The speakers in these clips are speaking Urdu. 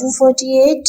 248।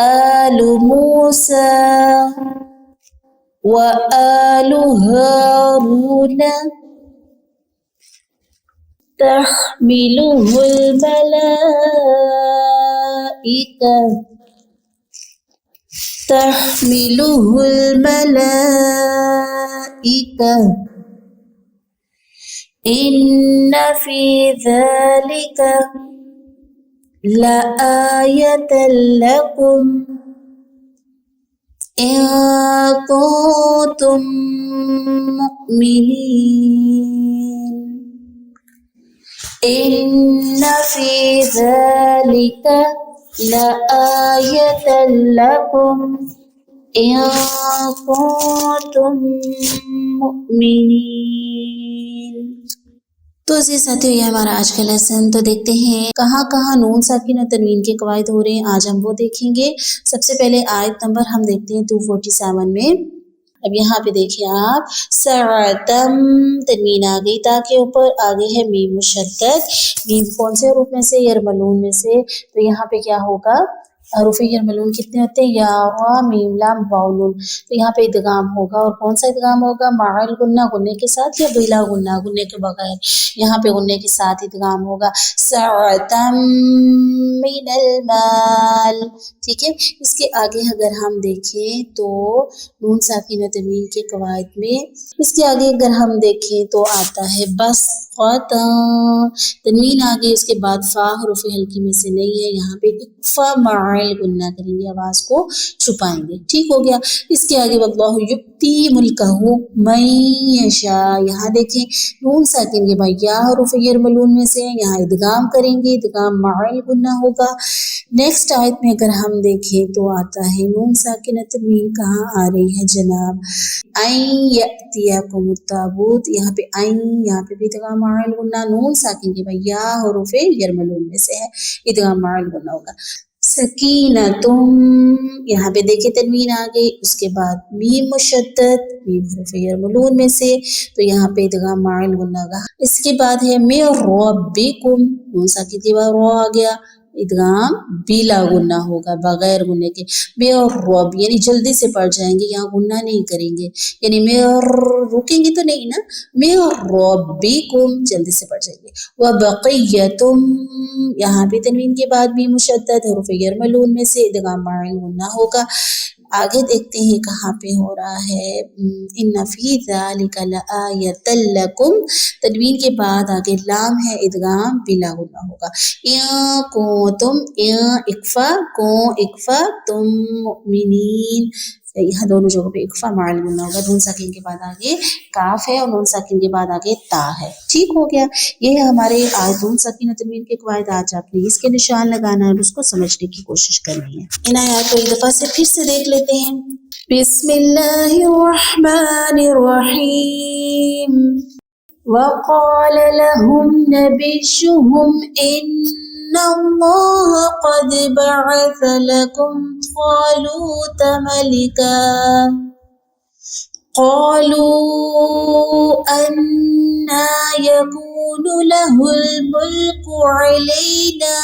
آل موسى وآل هارون تحمله الملائكة إن في ذلك لآية لكم إن كنتم مؤمنين إن في ذلك لآية لكم إن كنتم مؤمنين۔ تو عزیز ساتھیو، یہ ہمارا آج کا لیسن۔ تو دیکھتے ہیں کہاں کہاں نون ساکن اور تنوین کے قواعد ہو رہے ہیں، آج ہم وہ دیکھیں گے۔ سب سے پہلے آیت نمبر ہم دیکھتے ہیں 247 میں۔ اب یہاں پہ دیکھیں آپ، سعتم تنوین آ گئی تا کے اوپر، آگے ہے میم مشدد۔ میم کون سے حروف میں سے؟ یرملون میں سے۔ تو یہاں پہ کیا ہوگا؟ حروف یرملون کتنے ہوتے ہیں؟ یا را میم لام واو نون۔ تو یہاں پہ ادغام ہوگا، اور کون سا ادغام ہوگا؟ مع الغنہ، غنے کے ساتھ یا بلا غنہ، غنے کے بغیر؟ یہاں پہ غنے کے ساتھ ادغام ہوگا۔ سعتم من المال، ٹھیک ہے۔ اس کے آگے اگر ہم دیکھیں تو نون ساکن تنوین کے قواعد میں اس کے آگے اگر ہم دیکھیں تو آتا ہے بس تنوین آگے، اس کے بعد فا حروف ہلکی میں سے نہیں ہے، یہاں پہ اکفا مع الغنہ کریں گے، آواز کو چھپائیں گے، ٹھیک ہو گیا۔ اس کے آگے واللہ یؤتی ملکہ من یشاء، یہاں دیکھیں نون ساکن کے بعد یا حروف یرملون میں سے، یہاں ادغام کریں گے، ادغام مع الغنہ ہوگا۔ نیکسٹ آیت میں اگر ہم دیکھیں تو آتا ہے نون ساکن تنوین کہاں آ رہی ہے جناب؟ این یأتیکم التابوت، یہاں پہ این، یہاں پہ بھی ادغام مع الغنہ، نون ساکن کے بعد یا حروف یرملون میں سے ہے، ادغام مع الغنہ ہوگا۔ سکینتم، یہاں پہ دیکھیں تنوین آ گئی، اس کے بعد میم مشدد، میم حروف یرملون میں سے، تو یہاں پہ ادغام مع الغنہ ہوگا۔ اس کے بعد ہے من ربکم، نون ساکن کے بعد رو آ گیا، ادغام بلا غنہ ہوگا، بغیر غنہ کے۔ من رب یعنی جلدی سے پڑھ جائیں گے، یہاں غنہ نہیں کریں گے، یعنی رکیں گے تو نہیں نا، من ربکم جلدی سے پڑھ جائیں گے۔ وبقیتم، یہاں بھی تنوین کے بعد بھی مشدد، حروف یرملون میں سے، ادغام مع الغنہ ہوگا۔ آگے دیکھتے ہیں کہاں پہ ہو رہا ہے، ان فی ذلک لآیۃ لکم، تنوین کے بعد آگے لام ہے، ادغام بلا غنہ ہوگا۔ ان کنتم، اکفا، اکفا تم مؤمنین، یہاں دونوں جگہوں پہ اکفا مع الغنہ ہوگا۔ نون ساکن کے بعد آگے کاف ہے، اور نون ساکن کے بعد آگے تا ہے، ٹھیک ہو گیا۔ یہ ہے ہمارے نون ساکن تنوین کے قواعد۔ آج آپ نے اس کے نشان لگانا ہے اور اس کو سمجھنے کی کوشش کرنی ہے۔ ان آیات کو ایک دفعہ سے پھر سے دیکھ لیتے ہیں۔ بسم اللہ الرحمن الرحیم۔ وقال لهم نبيهم إن الله قد بعث لكم طالوت ملكا قالوا أنى يكون له الملك علينا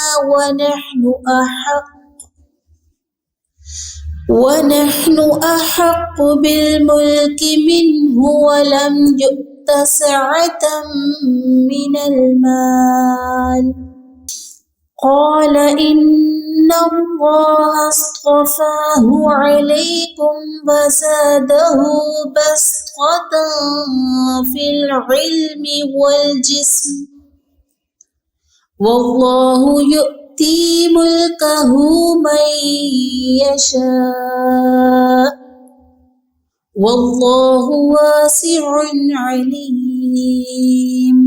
ونحن أحق بالملك منه ولم يؤت سعة من المال قال إن الله اصطفاه عليكم وزاده بسطة في العلم والجسم والله يؤتي ملكه من يشاء والله واسع عليم۔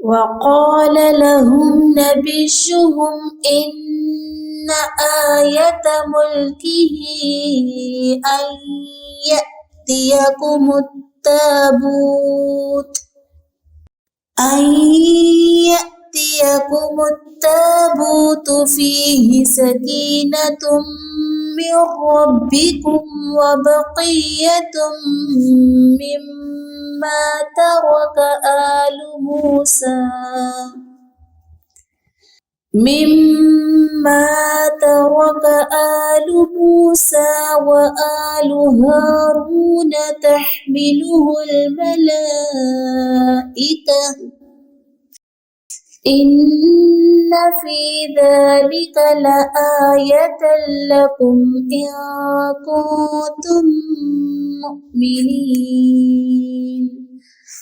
وقال لهم نبيهم إن آية ملكه أن يأتيكم التابوت فيه سكينة من ربكم وبقية مما ترك آل موسى وآل هارون تحمله الملائكة إن في ذلك لآية لكم إن كنتم مؤمنين.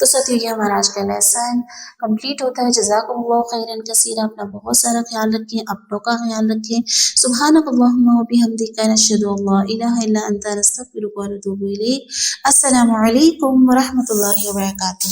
تو ساتھیو یہ ہمارا آج کا لیسن کمپلیٹ ہوتا ہے. جزاکم اللہ خیرا کثیرا. اپنا بہت سارا خیال رکھیں، اپنوں کا خیال رکھیں. سبحانک اللہم و بحمدک نشہد ان لا الہ الا انت نستغفرک و نتوب الیک. السلام علیکم و رحمۃ اللہ وبرکاتہ.